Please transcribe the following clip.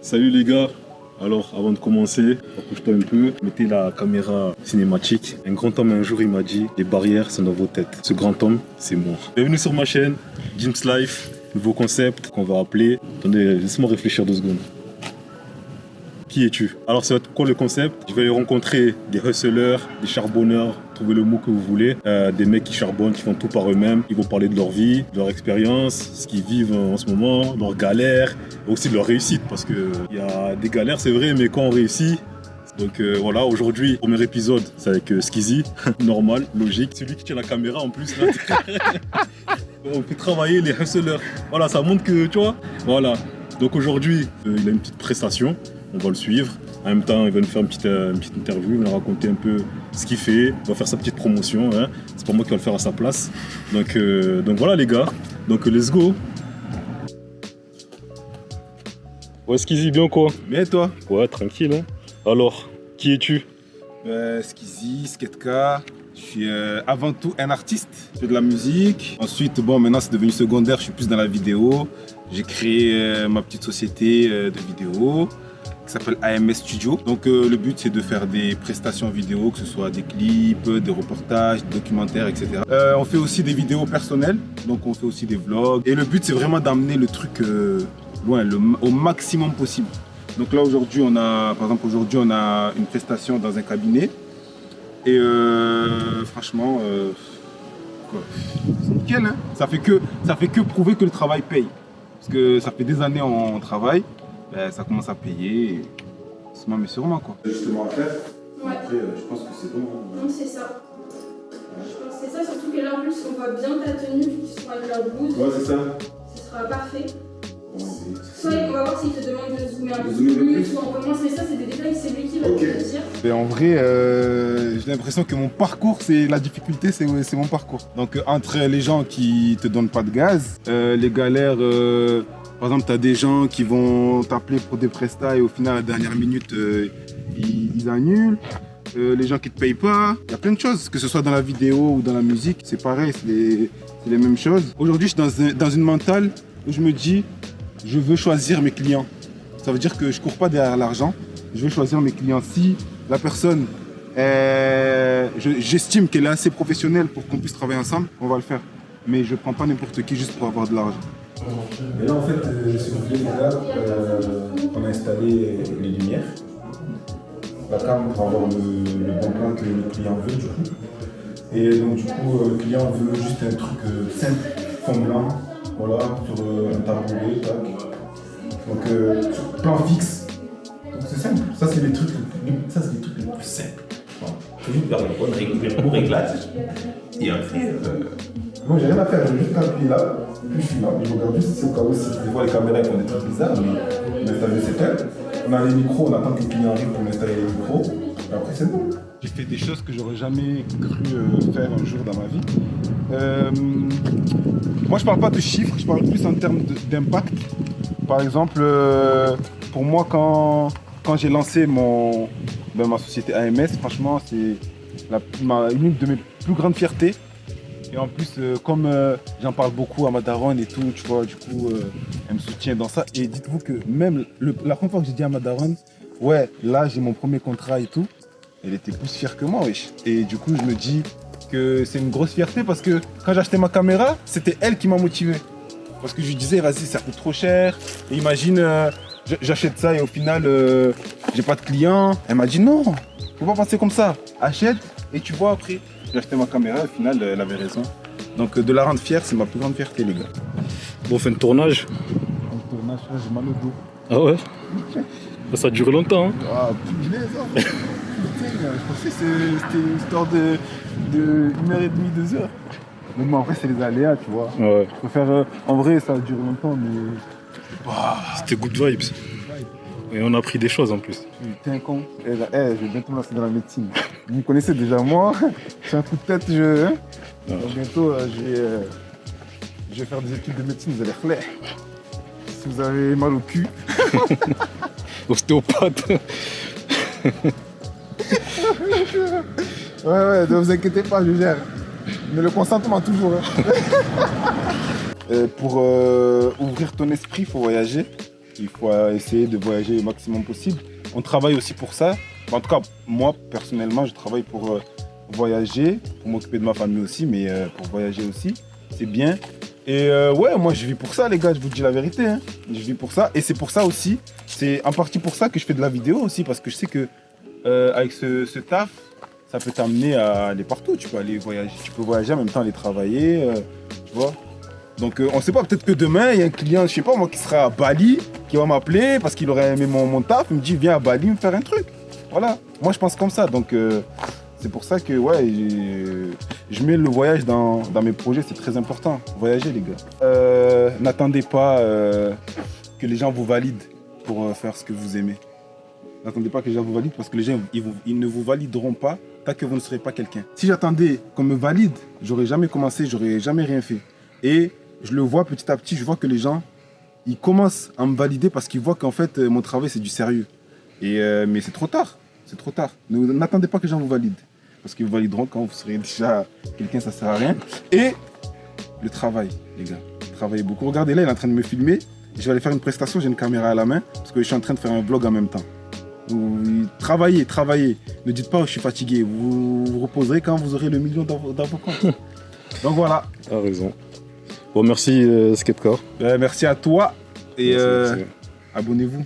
Salut les gars. Alors, avant de commencer, approche-toi un peu, mettez la caméra cinématique. Un grand homme un jour il m'a dit, les barrières sont dans vos têtes. Ce grand homme, c'est moi. Bienvenue sur ma chaîne, Jim's Life, nouveau concept qu'on va appeler. Attendez, laisse-moi réfléchir 2 secondes. Qui es-tu? Alors, ça va être quoi le concept? Je vais aller rencontrer des hustlers, des charbonneurs, trouvez le mot que vous voulez, des mecs qui charbonnent, qui font tout par eux-mêmes. Ils vont parler de leur vie, de leur expérience, ce qu'ils vivent en ce moment, leurs galères, et aussi de leur réussite. Parce qu'il y a des galères, c'est vrai, mais quand on réussit, donc voilà, aujourd'hui, premier épisode, c'est avec Skizzy, normal, logique. Celui qui tient la caméra en plus, là. On peut travailler les hustlers. Voilà, ça montre que, tu vois, voilà. Donc aujourd'hui, il a une petite prestation. On va le suivre. En même temps, il va nous faire une petite interview, il va nous raconter un peu ce qu'il fait. Il va faire sa petite promotion. Hein. C'est pas moi qui va le faire à sa place. Donc voilà les gars. Donc let's go. Ouais, Skizzy, bien quoi? Bien et toi? Ouais, tranquille. Hein. Alors, qui es-tu? Skizzy, Sketka. Je suis avant tout un artiste. Je fais de la musique. Ensuite, bon, maintenant c'est devenu secondaire. Je suis plus dans la vidéo. J'ai créé ma petite société de vidéo qui s'appelle AMS Studio. Donc le but c'est de faire des prestations vidéo, que ce soit des clips, des reportages, des documentaires, etc. On fait aussi des vidéos personnelles, donc on fait aussi des vlogs. Et le but c'est vraiment d'amener le truc loin, au maximum possible. Donc là aujourd'hui on a, par exemple aujourd'hui on a une prestation dans un cabinet. Et franchement, c'est nickel, hein. Ça fait que prouver que le travail paye. Parce que ça fait des années on travaille. Ben, ça commence à payer, doucement mais sûrement quoi. Justement à faire. Ouais. Après, je pense que c'est bon. Non, c'est ça. Je pense que c'est ça, surtout que là en plus on voit bien ta tenue, vu que tu seras avec la blouse. Ouais, c'est ça. Ce sera parfait. Bon, Soit on va voir s'il te demande de zoomer un peu Zoomer un peu plus, plus. ou on commence, mais ça c'est des détails, c'est lui qui va Ok. te le dire. Ben, en vrai, j'ai l'impression que mon parcours, c'est la difficulté, c'est mon parcours. Donc entre les gens qui te donnent pas de gaz, les galères. Par exemple, tu as des gens qui vont t'appeler pour des prestats et au final, à la dernière minute, ils annulent. Les gens qui te payent pas. Il y a plein de choses, que ce soit dans la vidéo ou dans la musique, c'est pareil, c'est les mêmes choses. Aujourd'hui, je suis dans une mentale où je me dis, je veux choisir mes clients. Ça veut dire que je cours pas derrière l'argent, je veux choisir mes clients. Si la personne, j'estime qu'elle est assez professionnelle pour qu'on puisse travailler ensemble, on va le faire. Mais je prends pas n'importe qui juste pour avoir de l'argent. Et là, en fait, si vous voulez, les gars, on a installé les lumières, la cam pour avoir le bon plan que le client veut, du coup. Et donc, du coup, le client veut juste un truc simple, fond blanc, voilà, sur un tabouret, tac. Donc, sur plan fixe. Donc, c'est simple. Ça, c'est les trucs les plus simples. Voilà. Faut juste faire le bon réglage. Et après, moi, j'ai rien à faire, je vais juste appuyer là, et puis je suis là. Je regarde juste si au cas où, si des fois les caméras font des trucs bizarres, mais on installe le setup. On a les micros, on attend que le client arrive pour installer les micros, et après c'est bon. J'ai fait des choses que j'aurais jamais cru faire un jour dans ma vie. Moi, je parle pas de chiffres, je parle plus en termes d'impact. Par exemple, pour moi, quand j'ai lancé ma société AMS, franchement, c'est l'une de mes plus grandes fiertés. Et en plus, comme j'en parle beaucoup à ma daronne et tout, tu vois, du coup, elle me soutient dans ça. Et dites-vous que même la première fois que j'ai dit à ma daronne, ouais, là, j'ai mon premier contrat et tout, elle était plus fière que moi, wesh. Et du coup, je me dis que c'est une grosse fierté parce que quand j'ai acheté ma caméra, c'était elle qui m'a motivé. Parce que je lui disais, vas-y, ça coûte trop cher. Et imagine, j'achète ça et au final, j'ai pas de clients. Elle m'a dit, non, faut pas penser comme ça. Achète et tu vois après. J'ai acheté ma caméra et au final, elle avait raison. Donc de la rendre fière, c'est ma plus grande fierté, les gars. Bon, on fait un tournage. Un tournage, j'ai mal au dos. Ah ouais? Ça dure longtemps. Hein. Ah, punaise, hein. Putain, je pensais que c'était une histoire de 1h30, 2 heures. Mais bon, en vrai, c'est les aléas, tu vois. Ouais. Je préfère, en vrai, ça dure longtemps, mais... C'était good vibes. Et on a appris des choses en plus. Putain, con. Je vais bientôt me lancer dans la médecine. Vous me connaissez déjà, moi. J'ai un coup de tête, donc bientôt, je vais faire des études de médecine, vous allez clair. Si vous avez mal au cul. Ostéopathe. Ouais, ne vous inquiétez pas, je gère. Mais le consentement toujours. Hein. Pour ouvrir ton esprit, il faut voyager. Il faut essayer de voyager le maximum possible. On travaille aussi pour ça. En tout cas, moi, personnellement, je travaille pour voyager, pour m'occuper de ma famille aussi, mais pour voyager aussi, c'est bien. Et ouais, moi, je vis pour ça, les gars, je vous dis la vérité. Hein. Je vis pour ça. Et c'est pour ça aussi, c'est en partie pour ça que je fais de la vidéo aussi, parce que je sais que avec ce taf, ça peut t'amener à aller partout. Tu peux aller voyager, tu peux voyager en même temps aller travailler, tu vois. Donc on sait pas, peut-être que demain, il y a un client, je sais pas moi, qui sera à Bali, qui va m'appeler parce qu'il aurait aimé mon taf, il me dit viens à Bali me faire un truc. Voilà, moi je pense comme ça, donc c'est pour ça que ouais, je mets le voyage dans mes projets, c'est très important. Voyager les gars. N'attendez pas que les gens vous valident pour faire ce que vous aimez. N'attendez pas que les gens vous valident parce que les gens ils ne vous valideront pas tant que vous ne serez pas quelqu'un. Si j'attendais qu'on me valide, j'aurais jamais commencé, j'aurais jamais rien fait. Et je le vois petit à petit, je vois que les gens, ils commencent à me valider parce qu'ils voient qu'en fait, mon travail, c'est du sérieux. Mais c'est trop tard, c'est trop tard. N'attendez pas que les gens vous valident. Parce qu'ils vous valideront quand vous serez déjà quelqu'un, ça sert à rien. Et le travail, les gars. Travaillez beaucoup. Regardez là, il est en train de me filmer. Je vais aller faire une prestation, j'ai une caméra à la main parce que je suis en train de faire un vlog en même temps. Travaillez, travaillez. Ne dites pas je suis fatigué. Vous vous reposerez quand vous aurez le million dans vos comptes. Donc voilà. T'as raison. Bon, merci Skepcar. Merci à toi et Merci. abonnez-vous.